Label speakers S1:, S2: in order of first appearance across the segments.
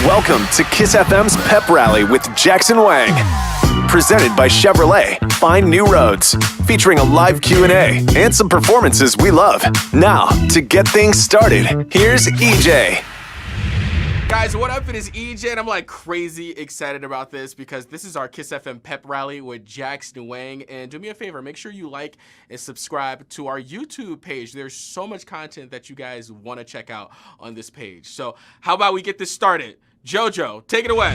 S1: Welcome to KIIS FM's Pep Rally with Jackson Wang. Presented by Chevrolet. Find new roads. Featuring a live Q&A and some performances we love. Now, to get things started, here's EJ.
S2: Guys, what up? It is EJ, and I'm like crazy excited about this because this is our KIIS FM Pep Rally with Jackson Wang. And do me a favor, make sure you like and subscribe to our YouTube page. There's so much content that you guys want to check out on this page. So how about we get this started? JoJo, take it away.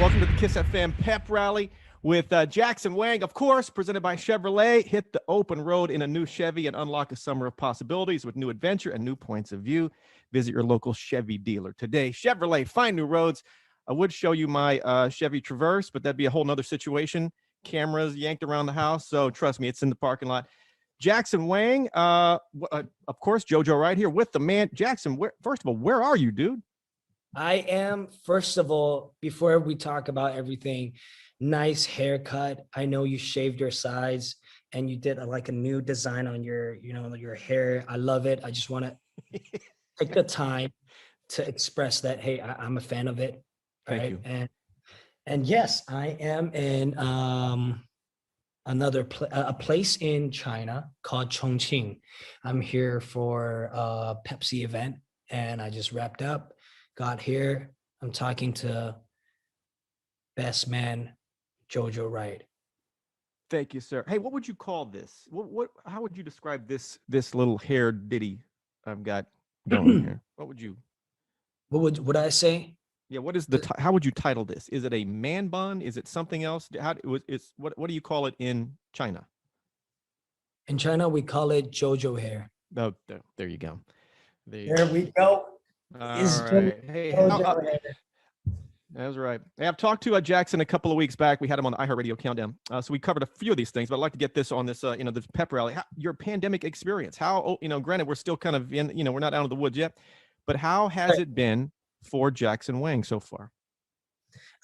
S3: Welcome to the KIIS FM Pep Rally with Jackson Wang, of course, presented by Chevrolet. Hit the open road in a new Chevy and unlock a summer of possibilities with new adventure and new points of view. Visit your local Chevy dealer today. Chevrolet, find new roads. I would show you my Chevy Traverse, but that'd be a whole nother situation. Cameras yanked around the house, so trust me, it's in the parking lot. Jackson Wang, of course, JoJo right here with the man. Jackson, first of all, where are you, dude?
S4: I am, first of all, before we talk about everything, nice haircut. I know you shaved your sides and you did like a new design on your, your hair. I love it. I just want to take the time to express that, hey, I'm a fan of it.
S3: Thank
S4: right?
S3: you.
S4: And yes, I am in a place in China called Chongqing. I'm here for a Pepsi event, and I just wrapped up, got here. I'm talking to best man JoJo Right.
S3: Thank you, sir. Hey, what would you call this? How would you describe this little hair ditty I've got going here? What
S4: would I say?
S3: Yeah, what is how would you title this? Is it a man bun? Is it something else? What do you call it in China?
S4: In China, we call it JoJo hair.
S3: Oh, there you go.
S4: There we go.
S3: All right. Hey, that was right. Hey, I've talked to Jackson a couple of weeks back. We had him on the iHeartRadio Countdown. So we covered a few of these things, but I'd like to get this on this, this pep rally. Your pandemic experience. How, granted, we're still kind of in, we're not out of the woods yet, but how has it been for Jackson Wang so far?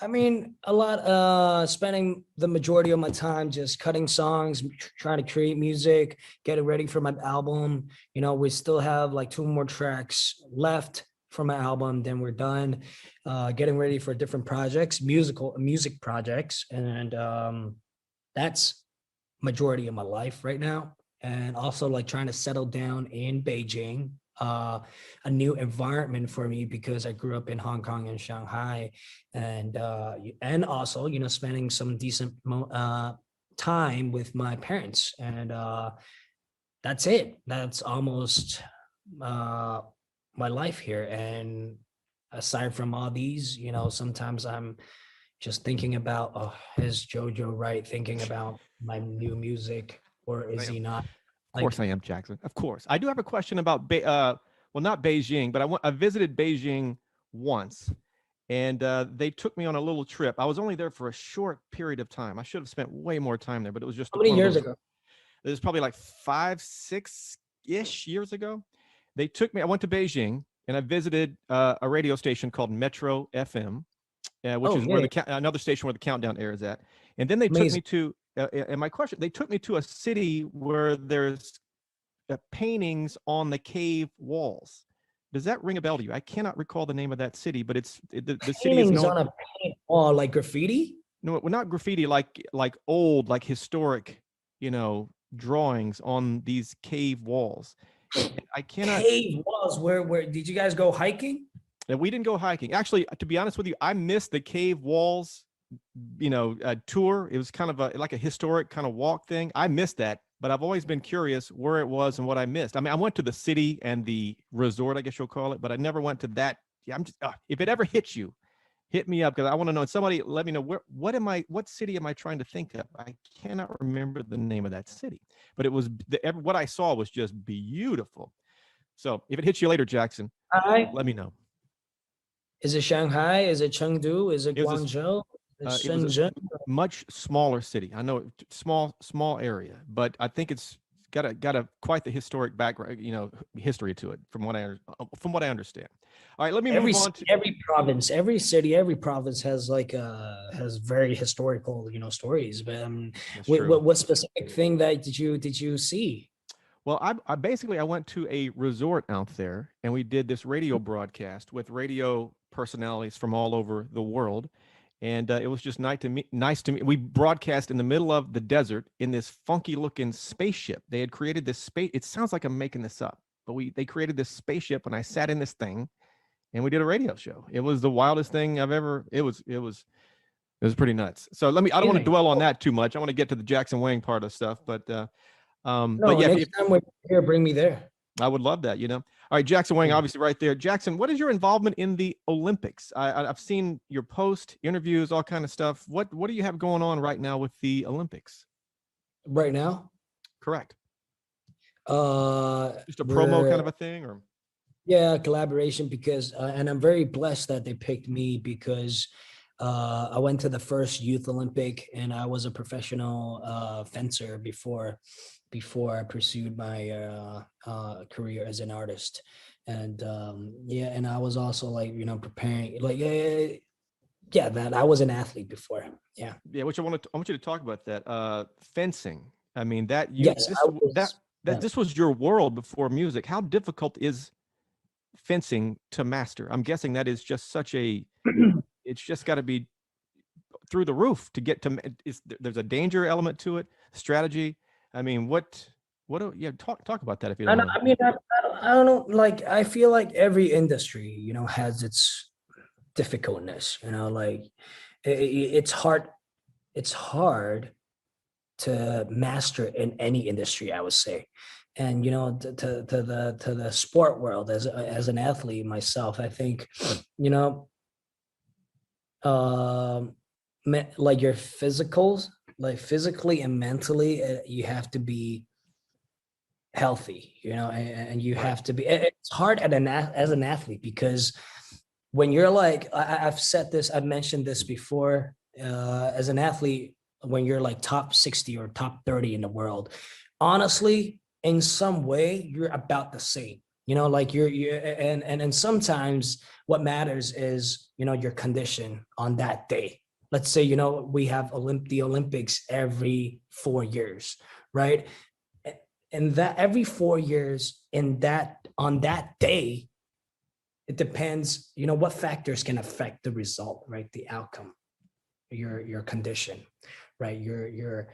S4: I mean, a lot, spending the majority of my time just cutting songs, trying to create music, getting ready for my album. We still have like 2 more tracks left for my album, then we're done. Getting ready for different projects, music projects. And that's majority of my life right now. And also like trying to settle down in Beijing, a new environment for me because I grew up in Hong Kong and Shanghai, and also spending some decent time with my parents, and that's it. That's almost my life here. And aside from all these, sometimes I'm just thinking about, is JoJo Right thinking about my new music, or is he not?
S3: Of course I am, Jackson. Of course. I do have a question about, not Beijing, but I visited Beijing once, and they took me on a little trip. I was only there for a short period of time. I should have spent way more time there, but it was just—
S4: How many years ago?
S3: It was probably like 5, 6-ish years ago. They took me, I went to Beijing, and I visited a radio station called Metro FM, which is where another station where the countdown airs at. And then they took me to, and my question, they took me to a city where there's paintings on the cave walls. Does that ring a bell to you? I cannot recall the name of that city, but the city is known—
S4: on a paint wall, like graffiti?
S3: No, not graffiti, like old, like historic, drawings on these cave walls. I cannot—
S4: Cave walls. Where did you guys go hiking?
S3: And we didn't go hiking. Actually, to be honest with you, I missed the cave walls, tour. It was kind of like a historic kind of walk thing. I missed that, but I've always been curious where it was and what I missed. I mean, I went to the city and the resort, I guess you'll call it, but I never went to that. Yeah, I'm just, if it ever hits you, hit me up, because I want to know. Somebody let me know what city am I trying to think of? I cannot remember the name of that city, but it was what I saw was just beautiful. So if it hits you later, Jackson, let me know.
S4: Is it Shanghai? Is it Chengdu? Is it Guangzhou?
S3: It was a much smaller city. I know, small area, but I think it's got a quite the historic background, history to it, from what I understand. All right, let me move on to
S4: every province, every city, every province has has very historical, stories. But what specific thing that did you see?
S3: Well, I went to a resort out there, and we did this radio broadcast with radio personalities from all over the world. And it was just nice to meet. We broadcast in the middle of the desert in this funky looking spaceship. They had created this space. It sounds like I'm making this up, but they created this spaceship, and I sat in this thing, and we did a radio show. It was the wildest thing I've ever. It was pretty nuts. So I don't want to dwell on that too much. I want to get to the Jackson Wang part of stuff, but yeah,
S4: next time we're here, bring me there.
S3: I would love that, All right, Jackson Wang, obviously right there. Jackson, what is your involvement in the Olympics? I've seen your post, interviews, all kind of stuff. What do you have going on right now with the Olympics?
S4: Right now?
S3: Correct. Just a promo kind of a thing, or?
S4: Yeah, collaboration, because, and I'm very blessed that they picked me because I went to the first Youth Olympic, and I was a professional fencer before I pursued my career as an artist. And and I was also preparing, that I was an athlete before. Yeah,
S3: which I want you to talk about that fencing. I mean this was your world before music. How difficult is fencing to master? I'm guessing that is just such a it's just got to be through the roof to get to. There's a danger element to it, strategy. I mean, talk about that if you don't know.
S4: I don't know. Like, I feel like every industry, has its difficultness, it's hard to master in any industry, I would say. And, to the sport world, as an athlete myself, I think, like your physicals, like physically and mentally, you have to be healthy, and you have to be. It's hard as an athlete, because when you're like, I've mentioned this before, as an athlete, when you're like top 60 or top 30 in the world, honestly, in some way, you're about the same. Like and sometimes what matters is, your condition on that day. Let's say, we have the Olympics every 4 years, right? And that every 4 years on that day, it depends, what factors can affect the result, right? The outcome, your condition, right? Your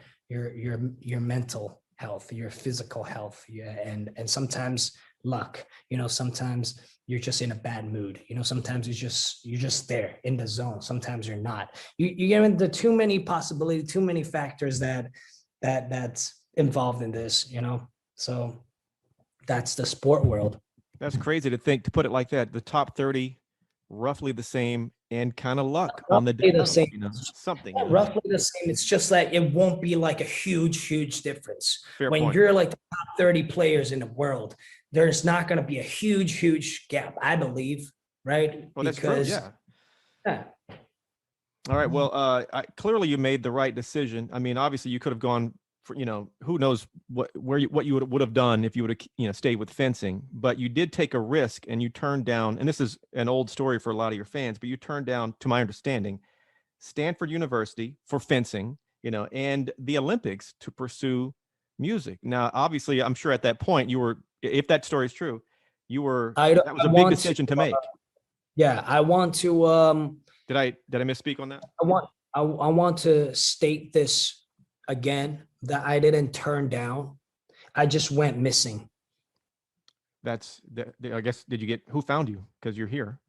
S4: mental health, your physical health, and sometimes luck, sometimes you're just in a bad mood, sometimes you're just there in the zone, sometimes you're not. You get into too many possibilities, too many factors that's involved in this, so that's the sport world.
S3: That's crazy to put it like that. The top 30, roughly the same, and kind of luck on the
S4: day,
S3: something.
S4: Roughly the same. It's just that it won't be like a huge difference.
S3: Fair
S4: when
S3: point.
S4: You're like the top 30 players in the world, there's not going to be a huge gap, I believe, right?
S3: Well, that's true. Yeah. All right. Well, clearly you made the right decision. I mean, obviously you could have gone for, who knows what you would have done if you would have, stayed with fencing, but you did take a risk and you turned down, and this is an old story for a lot of your fans, but you turned down, to my understanding, Stanford University for fencing, and the Olympics to pursue music. Now, obviously, I'm sure at that point you were, if that story is true, that was a big decision to make.
S4: Yeah, I want to.
S3: Did I misspeak on that?
S4: I want to state this again, that I didn't turn down. I just went missing.
S3: I guess, who found you? Because you're here.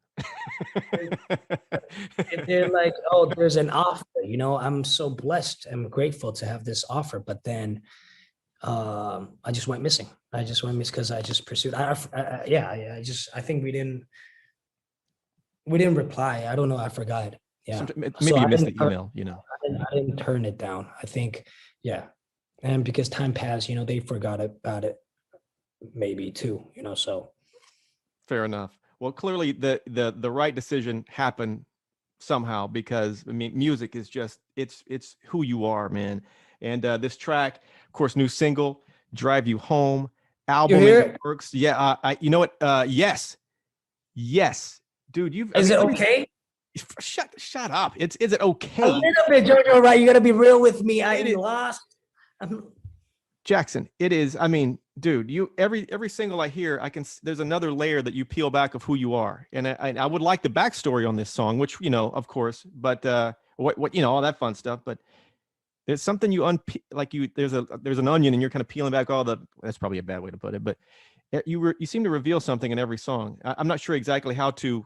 S4: They're like, oh, there's an offer. I'm so blessed. I'm grateful to have this offer. But then I just went missing. Because I just pursued. I think we didn't reply. I don't know. I forgot. Yeah.
S3: Maybe you missed the email,
S4: I didn't turn it down. I think, yeah. And because time passed, they forgot about it maybe too, so.
S3: Fair enough. Well, clearly the right decision happened somehow, because I mean, music is just, it's who you are, man. And this track, of course, new single, Drive You Home, album in the works. Yeah. You know what? Yes. Dude, is
S4: it okay?
S3: Shut up. Is it okay?
S4: A little bit, JoJo, right? You got to be real with me. I'm lost.
S3: Jackson, it is. I mean, dude, every single I hear, there's another layer that you peel back of who you are. And I would like the backstory on this song, which, of course, but what all that fun stuff. But there's something there's an onion and you're kind of peeling back that's probably a bad way to put it, but you seem to reveal something in every song. I'm not sure exactly how to,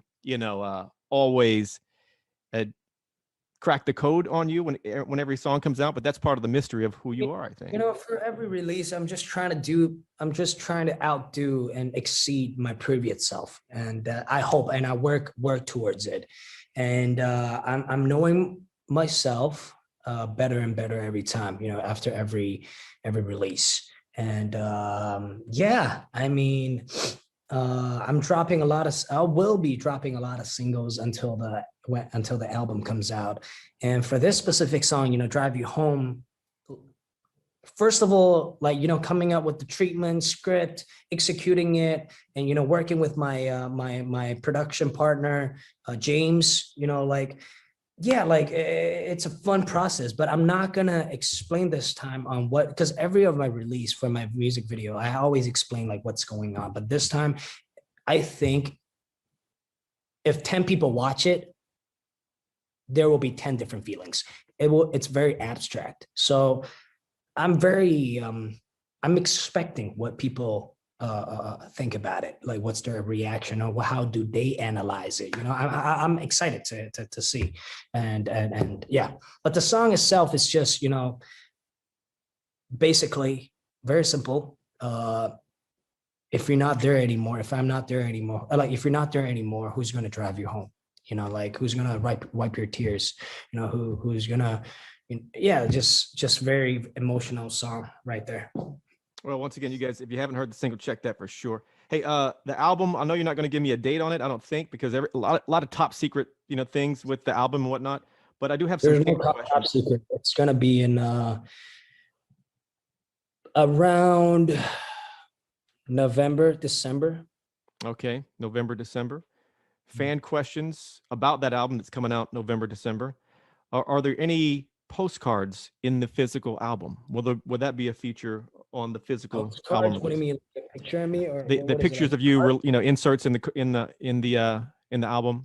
S3: always crack the code on you when every song comes out, but that's part of the mystery of who you are, I think.
S4: For every release, I'm just trying to outdo and exceed my previous self. And I hope, and I work towards it. And I'm knowing myself better and better every time, after every release. And I mean, I will be dropping a lot of singles until the album comes out. And for this specific song, Drive You Home, first of all, coming up with the treatment script, executing it, and working with my my production partner, James, it's a fun process. But I'm not gonna explain this time on because every of my release for my music video, I always explain what's going on. But this time, I think if 10 people watch it, there will be 10 different feelings. It's very abstract. So I'm I'm expecting what people think about it, what's their reaction, or how do they analyze it. I'm excited to see, and yeah. But the song itself is just basically very simple. If you're not there anymore, if I'm not there anymore, if you're not there anymore, who's gonna drive you home? Who's gonna wipe your tears? Who's gonna, just very emotional song right there.
S3: Well, once again, you guys, if you haven't heard the single, check that for sure. Hey, the album, I know you're not going to give me a date on it, I don't think, because a lot of top secret, things with the album and whatnot. But I do have some.
S4: There's no top secret. It's going to be in around November, December.
S3: Okay, November, December. Fan questions about that album that's coming out November, December. Are there any postcards in the physical album? Would that be a feature on the physical album?
S4: What do you mean, like a picture of me, or
S3: the pictures of you, inserts in the album,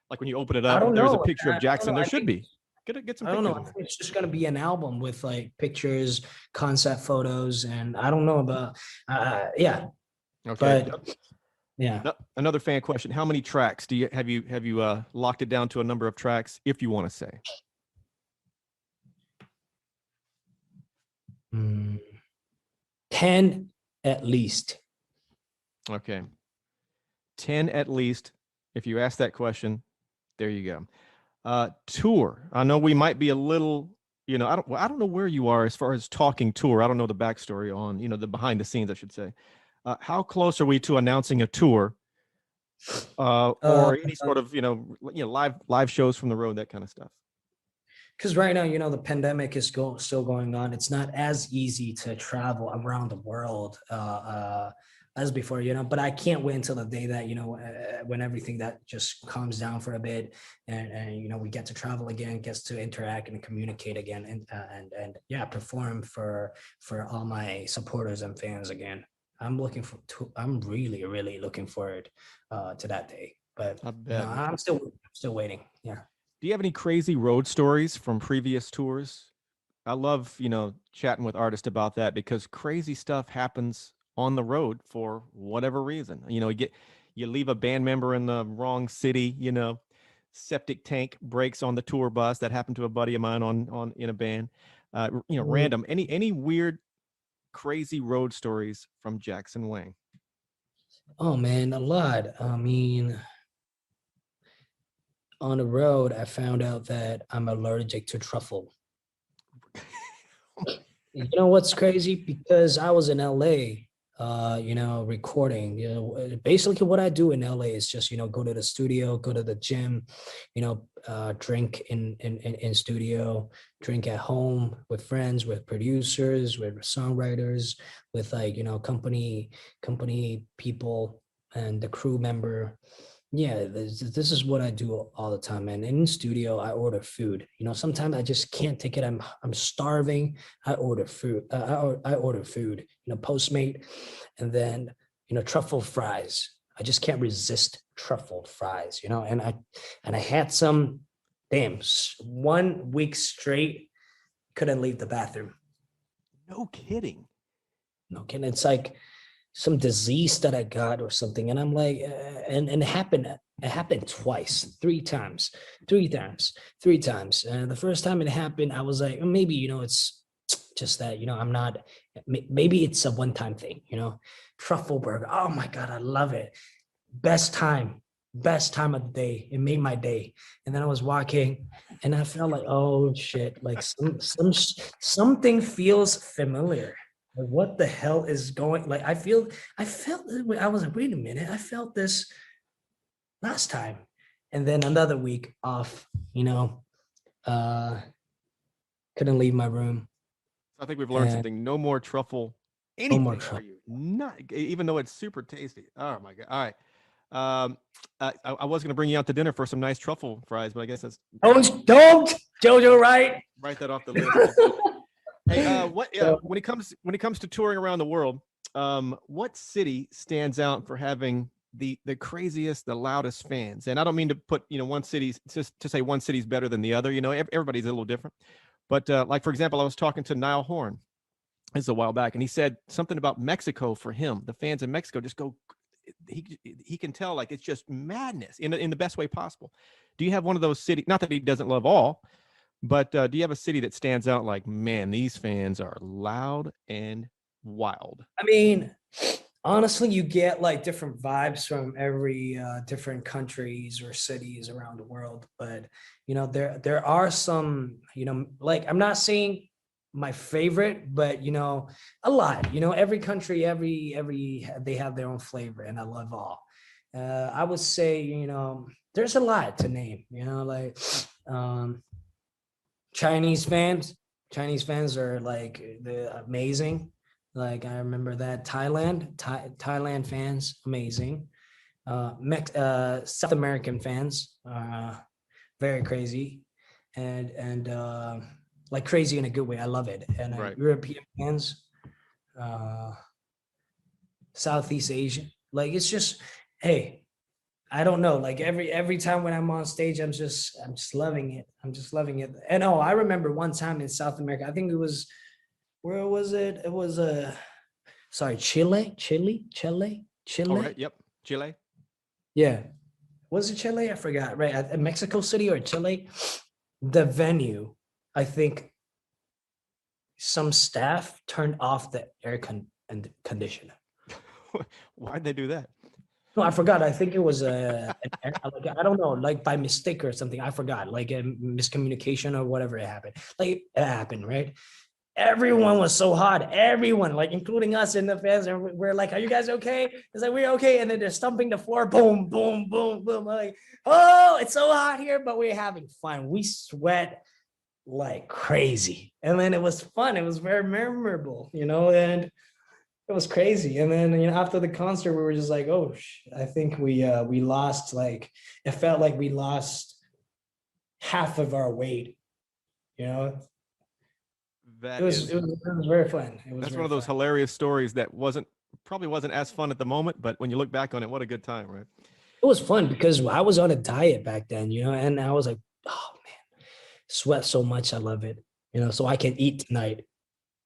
S3: like when you open it up, there's a picture of Jackson. There should be. Get some.
S4: I don't know. I think it's just gonna be an album with pictures, concept photos, and I don't know about. Yeah.
S3: Okay.
S4: But yeah.
S3: Another fan question: how many tracks do you have? You locked it down to a number of tracks, if you want to say?
S4: 10 at least.
S3: Okay. 10 at least. If you ask that question, there you go. Tour. I know we might be a little, I don't know where you are as far as talking tour. I don't know the backstory on, the behind the scenes, I should say. How close are we to announcing a tour, or any sort of, live shows from the road, that kind of stuff?
S4: Because right now, the pandemic is still going on. It's not as easy to travel around the world as before, but I can't wait until the day that, when everything that just calms down for a bit, and we get to travel again, gets to interact and communicate again, and perform for all my supporters and fans again. I'm really, really looking forward to that day. But I'm still waiting. Yeah.
S3: Do you have any crazy road stories from previous tours? I love, chatting with artists about that, because crazy stuff happens on the road for whatever reason. You leave a band member in the wrong city, septic tank breaks on the tour bus. That happened to a buddy of mine in a band. Random. Any weird, crazy road stories from Jackson Wang?
S4: Oh man, a lot. I mean, on the road, I found out that I'm allergic to truffle. You know what's crazy? Because I was in LA, recording. Basically what I do in LA is just, go to the studio, go to the gym, drink in studio, drink at home with friends, with producers, with songwriters, with company people and the crew member. Yeah, this is what I do all the time, man. In studio, I order food. You know, sometimes I just can't take it. I'm starving. I order food. I order food. You know, Postmate, and then truffle fries. I just can't resist truffle fries. You know, and I had some. Damn, 1 week straight, couldn't leave the bathroom.
S3: No kidding.
S4: No kidding. It's like some disease that I got or something. And I'm like, and it happened twice, three times. And the first time it happened, I was like, maybe, it's just that, I'm not, maybe it's a one-time thing, truffle burger. Oh my God, I love it. Best time of the day. It made my day. And then I was walking and I felt like, oh shit, like something feels familiar. Like, what the hell is going? Like, I felt I was like, wait a minute, I felt this last time. And then another week off, couldn't leave my room.
S3: I think we've learned something. No more truffle.
S4: No more
S3: Anything for
S4: truffle.
S3: you. Not even though it's super tasty. Oh my God. All right. I was going to bring you out to dinner for some nice truffle fries, but I guess that's
S4: Don't, JoJo, right?
S3: write that off the list. Hey, when it comes to touring around the world, what city stands out for having the craziest, the loudest fans? And I don't mean to put one city just to say one city's better than the other. Everybody's a little different. But like for example, I was talking to Niall Horn a while back, and he said something about Mexico. For him, the fans in Mexico just go. He can tell like it's just madness in the best way possible. Do you have one of those cities? Not that he doesn't love all. But do you have a city that stands out like, man, these fans are loud and wild?
S4: I mean, honestly, you get like different vibes from every different countries or cities around the world. But, there are some, like I'm not saying my favorite, but, a lot, every country, they have their own flavor, and I love all. I would say, there's a lot to name, like, Chinese fans are like amazing. Like I remember that Thailand fans, amazing. South American fans, very crazy, and like crazy in a good way. I love it. And
S3: Right.
S4: European fans, Southeast Asian, like it's just, hey, I don't know. Like every time when I'm on stage, I'm just loving it. I'm just loving it. And I remember one time in South America. I think it was, where was it? It was Chile.
S3: Oh, right. Yep. Chile.
S4: Yeah, was it Chile? I forgot. Right, at Mexico City or Chile. The venue, I think, some staff turned off the air conditioner.
S3: Why'd they do that?
S4: No, I forgot. I think it was I don't know, like by mistake or something. I forgot, like a miscommunication or whatever it happened. Like it happened, right? Everyone was so hot. Everyone, like including us and the fans, and we're like, "Are you guys okay?" It's like, "We're okay." And then they're stumping the floor. Boom, boom, boom, boom. I'm like, "Oh, it's so hot here," but we're having fun. We sweat like crazy, and then it was fun. It was very memorable, and it was crazy. And then, after the concert, we were just like, oh, I think we lost, like, it felt like we lost half of our weight,
S3: That
S4: it was very fun.
S3: That's one of those hilarious stories that probably wasn't as fun at the moment, but when you look back on it, what a good time, right?
S4: It was fun because I was on a diet back then, and I was like, oh man, sweat so much. I love it, so I can eat tonight.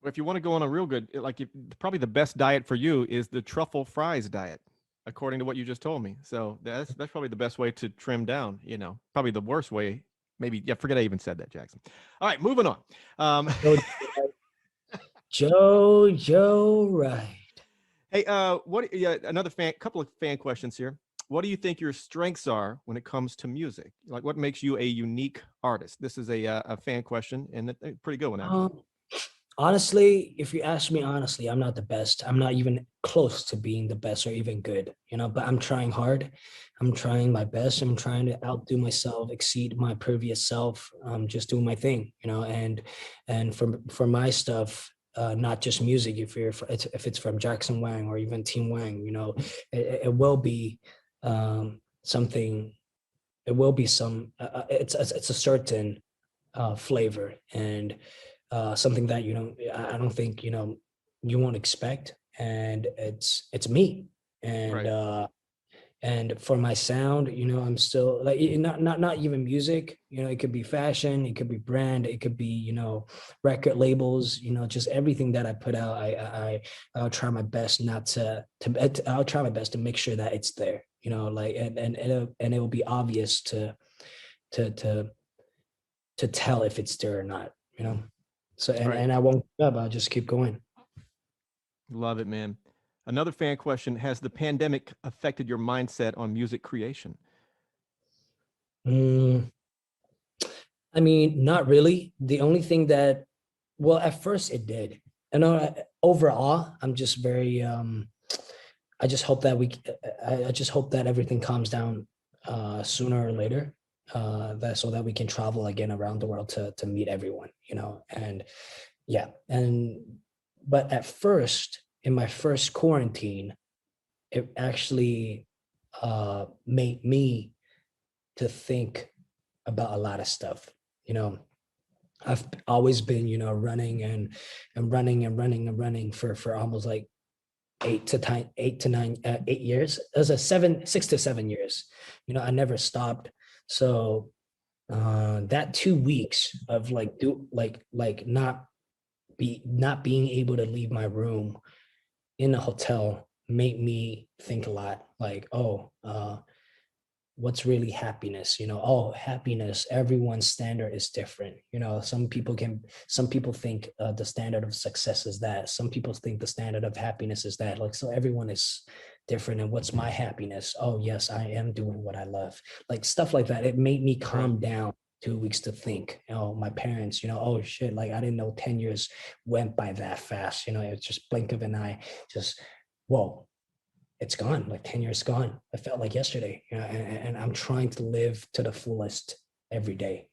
S3: If you want to go on a real good, probably the best diet for you is the truffle fries diet, according to what you just told me. So that's probably the best way to trim down, probably the worst way. Maybe, yeah, forget I even said that, Jackson. All right, moving on.
S4: JoJo, right.
S3: Hey, another couple of fan questions here. What do you think your strengths are when it comes to music? Like what makes you a unique artist? This is a fan question, and a pretty good one, actually.
S4: Honestly, if you ask me honestly, I'm not the best. I'm not even close to being the best or even good, but I'm trying hard. I'm trying my best. I'm trying to outdo myself, exceed my previous self. I'm just doing my thing, and for my stuff, not just music. If it's from Jackson Wang or even Team Wang, it will be something, it will be some, it's a certain flavor, and something that, I don't think, you won't expect. And it's me. And
S3: Right.
S4: and for my sound, I'm still like, not even music, it could be fashion, it could be brand, it could be, record labels, just everything that I put out. I'll try my best not I'll try my best to make sure that it's there, like, and it will be obvious to tell if it's there or not, so,
S3: Right.
S4: and I won't give up, I'll just keep going.
S3: Love it, man. Another fan question: has the pandemic affected your mindset on music creation?
S4: I mean, not really. The only thing that, well, at first it did. And overall, I'm just very, I just hope that I just hope that everything calms down sooner or later, so that we can travel again around the world to meet everyone, and yeah. But at first, in my first quarantine, it actually made me to think about a lot of stuff. I've always been, running and running for almost like 8 years. As a 6 to 7 years. I never stopped. So that 2 weeks of not being able to leave my room in a hotel made me think a lot, like, what's really happiness? Happiness, everyone's standard is different. Some people think the standard of success is that. Some people think the standard of happiness is that. Like, so everyone is different. And what's my happiness? Oh yes, I am doing what I love. Like, stuff like that. It made me calm down 2 weeks to think. My parents, oh shit, like, I didn't know 10 years went by that fast. It's just blink of an eye, just, whoa, it's gone. Like, 10 years gone. It felt like yesterday, and I'm trying to live to the fullest every day,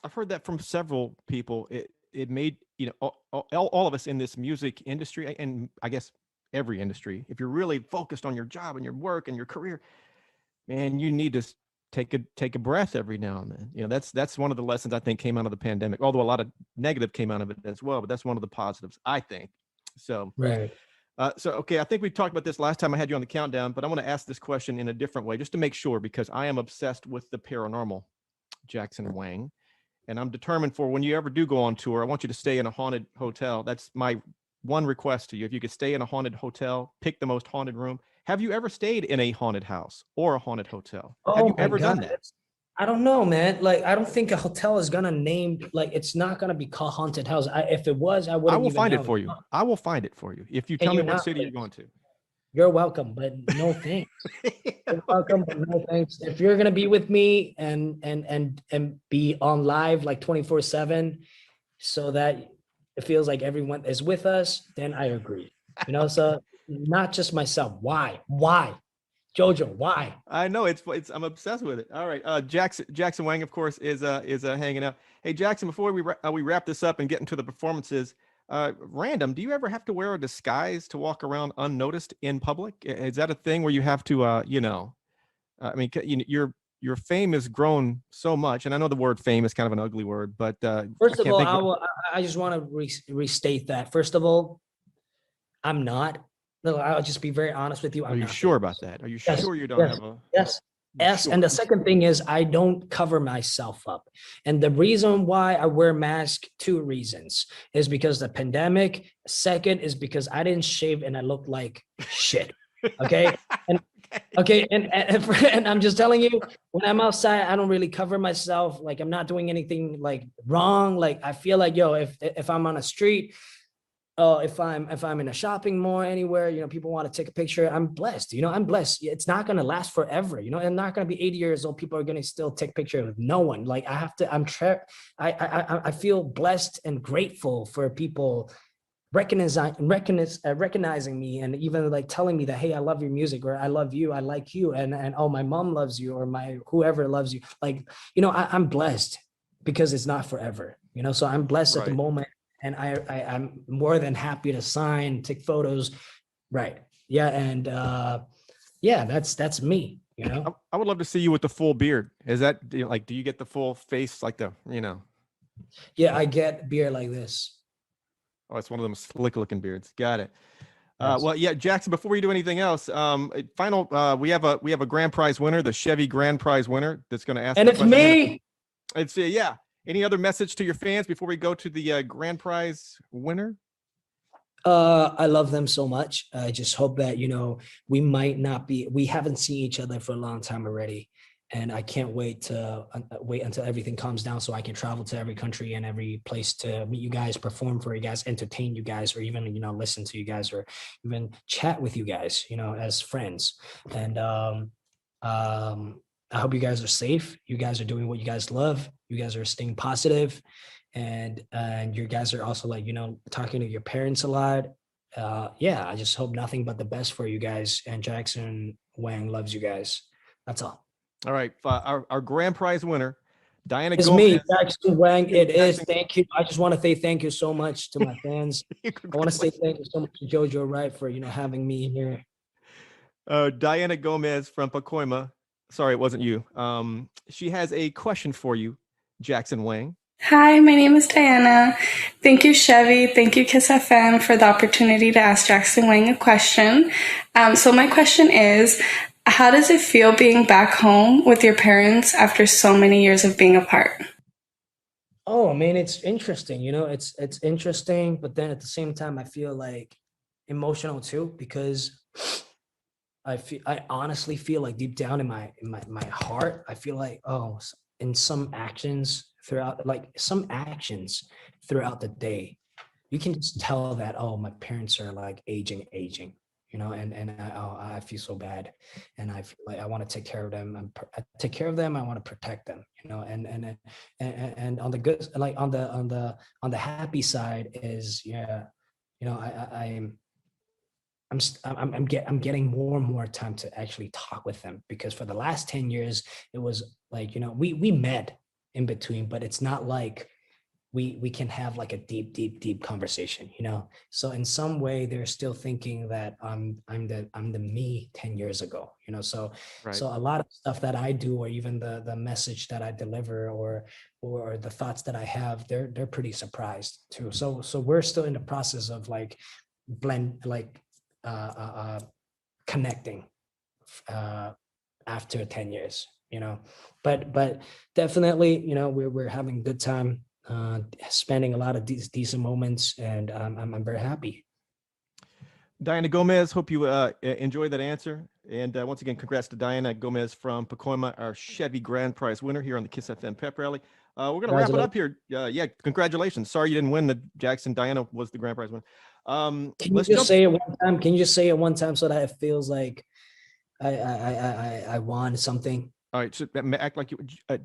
S3: I've heard that from several people. It made, all of us in this music industry, and I guess every industry, if you're really focused on your job and your work and your career, man, you need to take a breath every now and then. That's one of the lessons I think came out of the pandemic, although a lot of negative came out of it as well, but that's one of the positives, I think. So,
S4: right.
S3: Okay, I think we talked about this last time I had you on the countdown, but I want to ask this question in a different way, just to make sure, because I am obsessed with the paranormal, Jackson Wang, and I'm determined for when you ever do go on tour, I want you to stay in a haunted hotel. That's my one request to you. If you could stay in a haunted hotel, pick the most haunted room. Have you ever stayed in a haunted house or a haunted hotel? Have you ever done that?
S4: I don't know, man. Like, I don't think a hotel is gonna name, like, it's not gonna be called haunted house. If it was, I wouldn't.
S3: I will
S4: even
S3: find
S4: know.
S3: it for you. I will find it for you if you
S4: Can
S3: tell me
S4: you
S3: what
S4: not,
S3: city you're
S4: please?
S3: going to.
S4: You're welcome, but no thanks. You're welcome, but no thanks. If you're gonna be with me and be on live like 24/7, so that it feels like everyone is with us, then I agree. So not just myself. Why? JoJo, why?
S3: I know it's I'm obsessed with it. All right, Jackson Wang, of course, is hanging out. Hey, Jackson, before we wrap this up and get into the performances, random, do you ever have to wear a disguise to walk around unnoticed in public? Is that a thing where you have to, I mean, your fame has grown so much, and I know the word fame is kind of an ugly word, but
S4: First
S3: I
S4: of
S3: can't think.
S4: all, I just want to restate that. First of all, I'm not. No, I'll just be very honest with you.
S3: Are you sure about that? Are you sure you don't have a?
S4: Yes. Yes.
S3: Sure.
S4: And the second thing is, I don't cover myself up. And the reason why I wear mask, 2 reasons, is because the pandemic. Second is because I didn't shave and I look like shit. Okay. And okay. And I'm just telling you, when I'm outside, I don't really cover myself. Like, I'm not doing anything like wrong. Like, I feel like, if I'm on a street, if I'm in a shopping mall anywhere, people want to take a picture, I'm blessed. I'm blessed. It's not going to last forever. I'm not going to be 80 years old. People are going to still take pictures with no one. Like, I have to, I feel blessed and grateful for people recognizing me, and even like telling me that, hey, I love your music, or I love you, I like you, and oh, my mom loves you, or my whoever loves you. Like, I'm blessed because it's not forever. So I'm blessed at the moment. And I'm more than happy to sign, take photos. Right. Yeah. And yeah, that's me. you know?
S3: I would love to see you with the full beard. Is that like, do you get the full face like the,
S4: Yeah, I get beard like this.
S3: Oh, it's one of them slick looking beards. Got it.
S4: Yes.
S3: Well, yeah, Jackson, before we do anything else, we have a grand prize winner, the Chevy grand prize winner that's going to ask.
S4: And it's me.
S3: It's yeah. Any other message to your fans before we go to the grand prize winner?
S4: I love them so much. I just hope that, we haven't seen each other for a long time already. And I can't wait until everything calms down so I can travel to every country and every place to meet you guys, perform for you guys, entertain you guys, or even, listen to you guys, or even chat with you guys, as friends. And I hope you guys are safe. You guys are doing what you guys love. You guys are staying positive. And you guys are also talking to your parents a lot. I just hope nothing but the best for you guys. And Jackson Wang loves you guys. That's all.
S3: All right. Our grand prize winner, Diana
S4: It's
S3: Gomez.
S4: me, Jackson Wang. It is. Thank you. I just want to say thank you so much to my fans. I want to say thank you so much to JoJo Right for, having me here.
S3: Diana Gomez from Pacoima. Sorry, it wasn't you. She has a question for you, Jackson Wang.
S5: Hi, my name is Diana. Thank you, Chevy. Thank you, KIIS FM, for the opportunity to ask Jackson Wang a question. So my question is, how does it feel being back home with your parents after so many years of being apart?
S4: Oh, I mean, it's interesting. It's interesting, but then at the same time, I feel like emotional too, because I honestly feel like deep down in my heart, I feel like, in some actions throughout the day, you can just tell that, my parents are like aging, and I feel so bad, and I feel like I want to take care of them. I take care of them. I want to protect them, and on the good, like on the happy side is, I'm getting more and more time to actually talk with them, because for the last 10 years, it was like, we met in between, but it's not like we can have like a deep conversation, So in some way, they're still thinking that I'm the me 10 years ago, So
S3: Right.
S4: So a lot of stuff that I do, or even the message that I deliver, or the thoughts that I have, they're pretty surprised too. So we're still in the process of connecting after 10 years, but definitely, we're having a good time, spending a lot of these decent moments, and I'm very happy.
S3: Diana Gomez, hope you enjoyed that answer. And once again, congrats to Diana Gomez from Pacoima, our Chevy Grand Prize winner here on the KIIS FM Pep Rally. We're going to wrap it up here. Yeah, congratulations. Sorry you didn't win the Jackson. Diana was the Grand Prize winner.
S4: Can you just say it one time? Can you just say it one time so that it feels like I won something?
S3: All right, so act like you.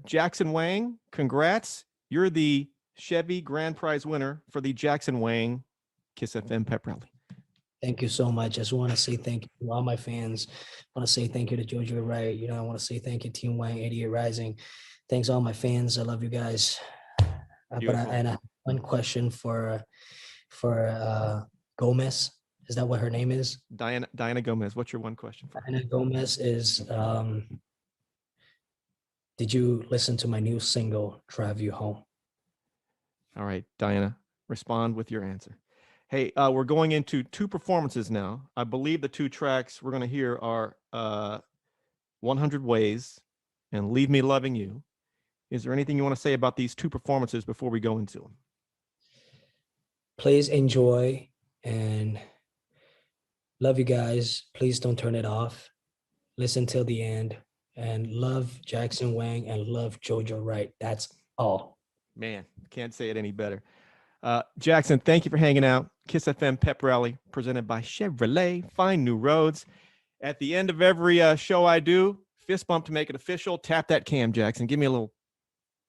S3: Jackson Wang, congrats. You're the Chevy Grand Prize winner for the Jackson Wang KIIS FM Pep Rally.
S4: Thank you so much. I just want to say thank you to all my fans. I want to say thank you to JoJo Right. I want to say thank you, Team Wang, 88 Rising. Thanks all my fans. I love you guys. But I have one question for Gomez. Is that what her name is?
S3: Diana Gomez. What's your one question for her?
S4: Diana Gomez is, did you listen to my new single, Drive You Home?
S3: All right, Diana, respond with your answer. Hey, we're going into two performances now. I believe the two tracks we're going to hear are 100 Ways and Leave Me Loving You. Is there anything you want to say about these two performances before we go into them?
S4: Please enjoy, and love you guys. Please don't turn it off. Listen till the end, and love Jackson Wang and love JoJo Right. That's all.
S3: Man, can't say it any better. Jackson, thank you for hanging out. KIIS FM Pep Rally presented by Chevrolet. Find new roads. At the end of every show I do, fist bump to make it official. Tap that cam, Jackson. Give me a little.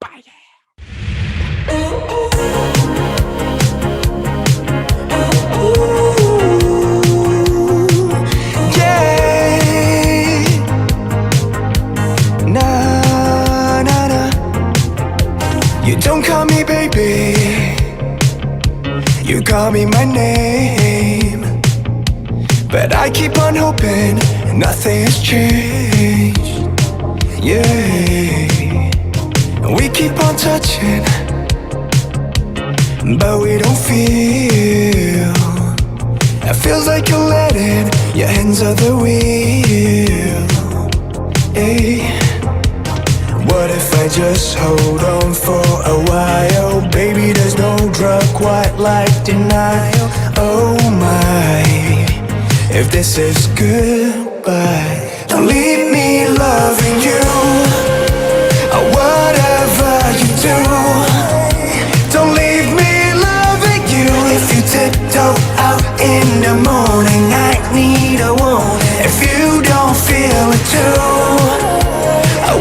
S3: Bye.
S6: You don't call me baby, you call me my name, but I keep on hoping nothing has changed. yeah. We keep on touching, but we don't feel. It feels like you're letting your hands off the wheel. Hey. What if I just hold on for a while? Baby, there's no drug quite like denial. Oh my, if this is goodbye, don't leave me loving you. Whatever you do, don't leave me loving you. If you tiptoe out in the morning, I need a warning. If you don't feel it too,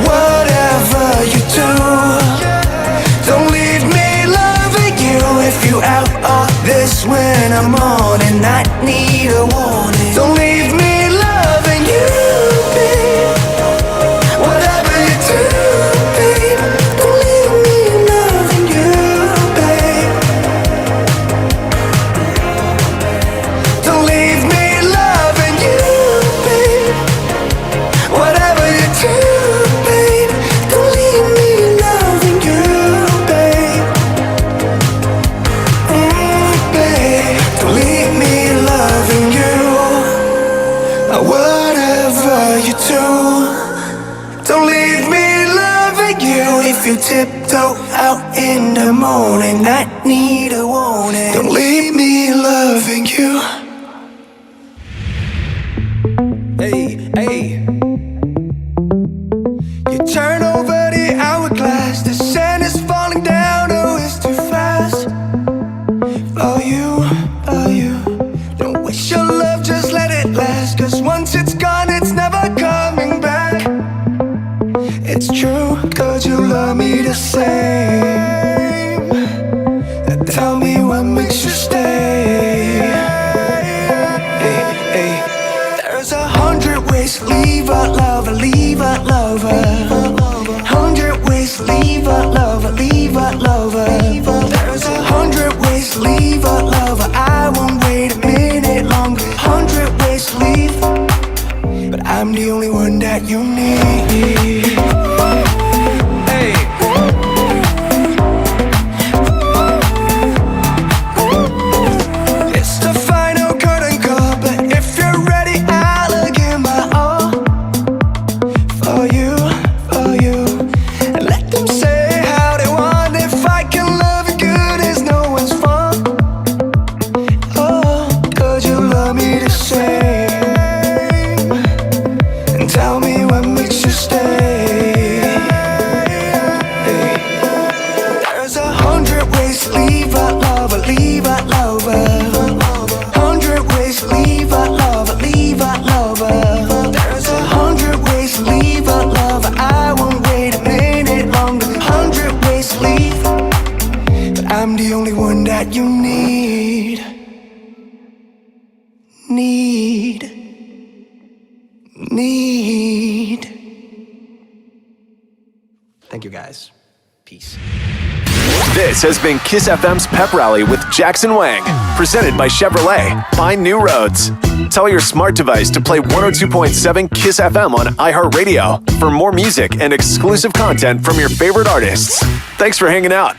S6: whatever you do, don't leave me loving you. If you out of this when I'm on and I need a warning, don't leave me loving you, babe. Whatever you do, babe, don't leave me loving you, babe. Don't leave me loving you, babe. Whatever you do, babe, don't leave me loving you, babe. Babe, don't leave me loving you. Whatever you do, don't leave me loving you. If you tiptoe out in the morning, I need a warning. Don't leave me loving you. Hey, hey. You turn over the hourglass, the sand is falling down, oh, it's too fast. For you, don't waste your love, just let it last. Cause once it's gone, it's never coming back. It's true, cause you love me the same. Tell me what makes you stay. Hey, hey. There's 100 ways to leave a lover, leave a lover. 100 ways to leave a lover, leave a lover. There's 100 ways to leave a lover. I won't wait a minute longer. 100 ways to leave, but I'm the only one that you need. Hey. It's the final curtain call, but if you're ready, I'll give my all for you, and let them say how they want. If I can love you good, it's no one's fault. Oh, cause you love me the same. And tell me what makes you stay. There's 100 ways to leave a lover, leave a lover. 100 ways to leave a lover, leave a lover. There's 100 ways to leave a lover. I won't wait a minute longer. 100 ways to leave, but I'm the only one that you need. Thank you, guys. Peace.
S1: This has been KIIS FM's Pep Rally with Jackson Wang, presented by Chevrolet. Find new roads. Tell your smart device to play 102.7 KIIS FM on iHeartRadio for more music and exclusive content from your favorite artists. Thanks for hanging out.